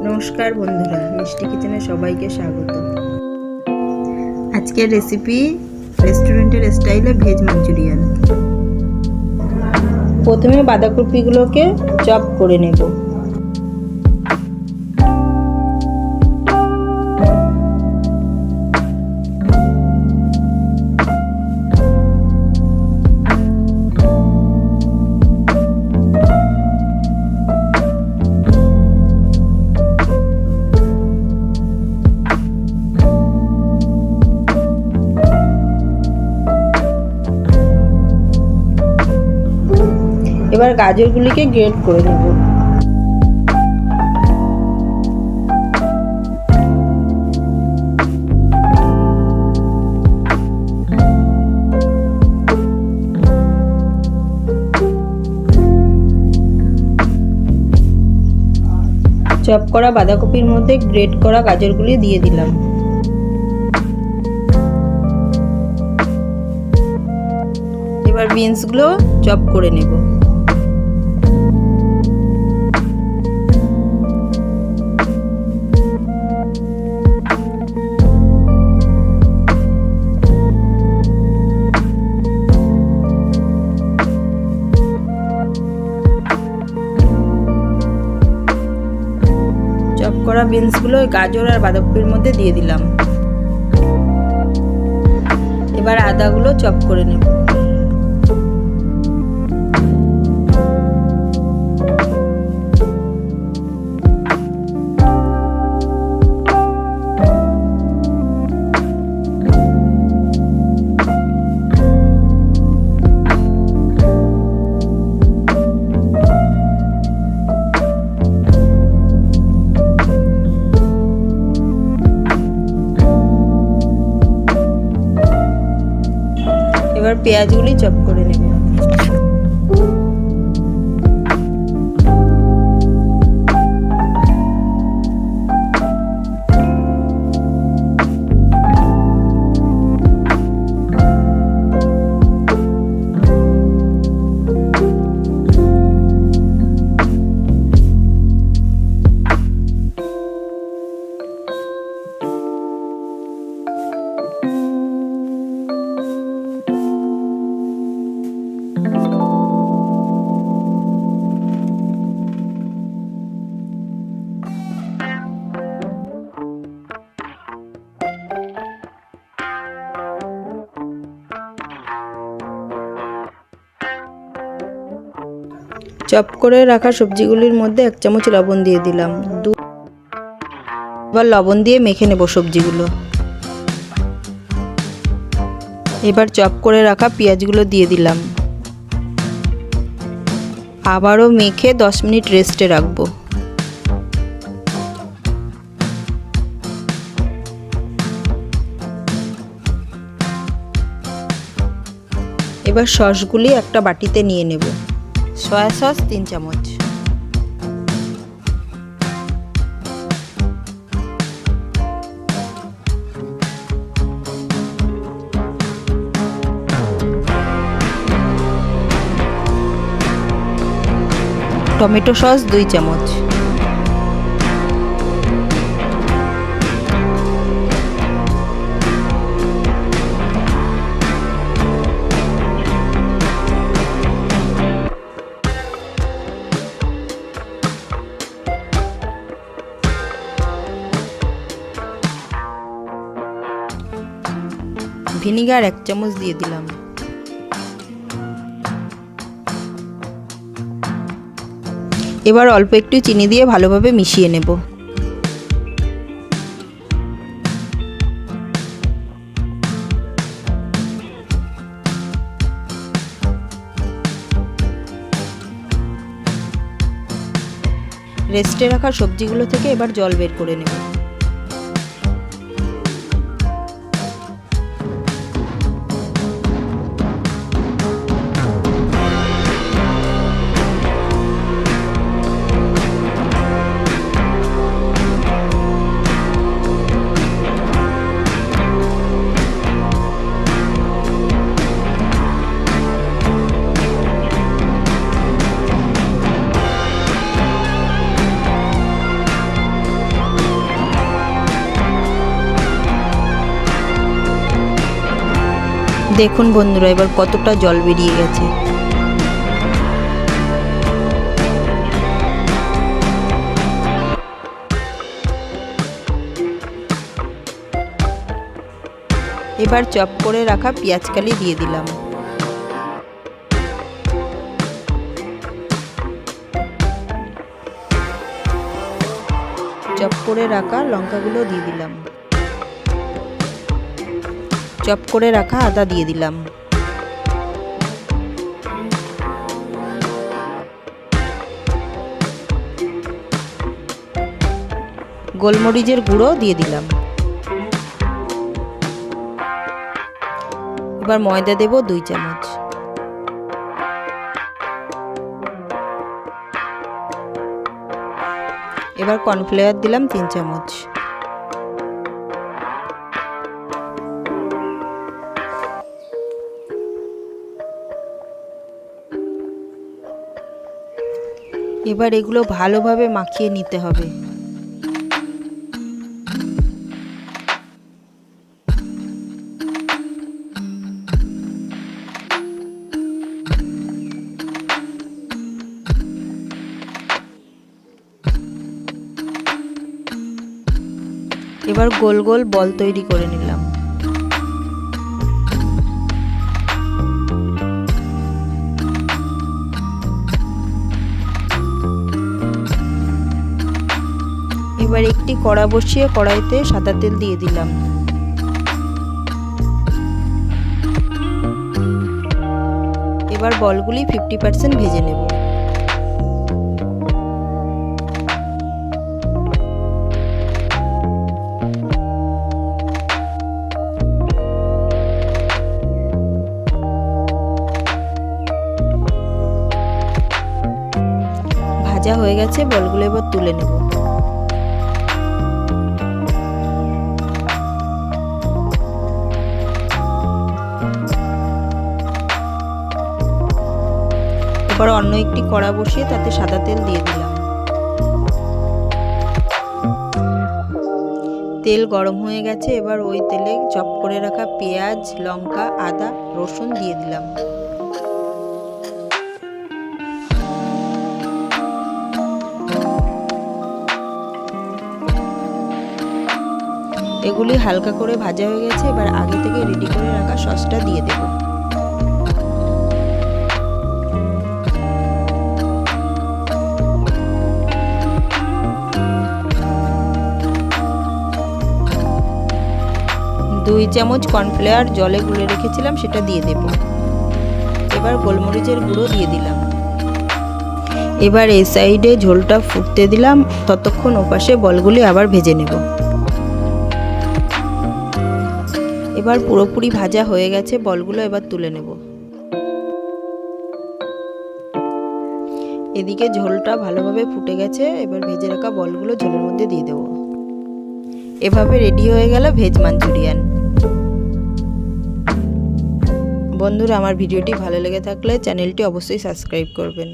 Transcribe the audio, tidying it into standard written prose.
নমস্কার বন্ধুরা, মিষ্টি কিচেনে সবাইকে স্বাগত। আজকের রেসিপি রেস্টুরেন্টের স্টাইলে ভেজ মাঞ্চুরিয়ান। প্রথমে বাঁধাকপিগুলোকে চপ করে নেব। এবার গাজরগুলিকে গ্রেট করে নেব। চপ করা বাঁধাকপির মধ্যে গ্রেট করা গাজরগুলি দিয়ে দিলাম। এবার বিনসগুলো চপ করে নেব। চপ করা বিনসগুলো গাজর আর বাঁধাকপির মধ্যে দিয়ে দিলাম। এবার আদাগুলো চপ করে নেব। এবার পেঁয়াজগুলি চপ করে নেব। চপ করে রাখা সবজিগুলির মধ্যে 1 চামচ লবণ দিয়ে দিলাম। এবার লবণ দিয়ে মেখে নেব সবজিগুলো। এবার চপ করে রাখা পেঁয়াজগুলো দিয়ে দিলাম। আবারও মেখে 10 মিনিট রেস্টে রাখবো। এবার সসগুলি একটা বাটিতে নিয়ে নেব। সয়া সস 3 চামচ, টমেটো সস 2 চামচ, ভিনিগার 1 চামচ দিয়ে দিলাম। এবার অল্প একটু চিনি দিয়ে ভালোভাবে মিশিয়ে নেব। রেস্টে রাখা সবজিগুলো থেকে এবার জল বের করে নেব। দেখুন বন্ধুরা, এবার কতটা জল বেরিয়ে গেছে। এবার চপ করে রাখা পেঁয়াজকালি দিয়ে দিলাম। চপ করে রাখা লঙ্কাগুলো দিয়ে দিলাম। চপ করে রাখা আদা দিয়ে দিলাম। গোলমরিচের গুঁড়ো দিয়ে দিলাম। এবার ময়দা দেব 2 চামচ। এবার কর্নফ্লাওয়ার দিলাম 3 চামচ। এবার এগুলো ভালোভাবে মাখিয়ে নিতে হবে। এবার গোল গোল বল তৈরি করে নিলাম। এবার একটি কড়া বসিয়ে কড়াইতে সাদা তেল দিয়ে দিলাম। এবার বলগুলি 50% ভেজে নেব। ভাজা হয়ে গেছে, বলগুলো এবার তুলে নেব। এবার অন্য একটি কড়া বসিয়ে তাতে সাদা তেল দিয়ে দিলাম। তেল গরম হয়ে গেছে, এবার ওই তেলে চপ করে রাখা পেঁয়াজ, লঙ্কা, আদা, রসুন দিয়ে দিলাম। এগুলি হালকা করে ভাজা হয়ে গেছে, এবার আগে থেকে রেডি করে রাখা সসটা দিয়ে দেব। দুই চামচ কর্নফ্লাওয়ার জলে গুলে রেখেছিলাম সেটা দিয়ে দেব। এবার গোলমরিচের গুঁড়ো দিয়ে দিলাম। এবার এই সাইডে ঝোলটা ফুটতে দিলাম, ততক্ষণ ওপাশে বলগুলি আবার ভেজে নেব। এবার পুরোপুরি ভাজা হয়ে গেছে বলগুলো, এবার তুলে নেব। এদিকে ঝোলটা ভালোভাবে ফুটে গেছে, এবার ভেজে রাখা বলগুলো ঝোলের মধ্যে দিয়ে দেব। এভাবে রেডি হয়ে গেল ভেজ মাঞ্চুরিয়ান। বন্ধুরা, আমার ভিডিওটি ভালো লেগে থাকলে চ্যানেলটি অবশ্যই সাবস্ক্রাইব করবেন।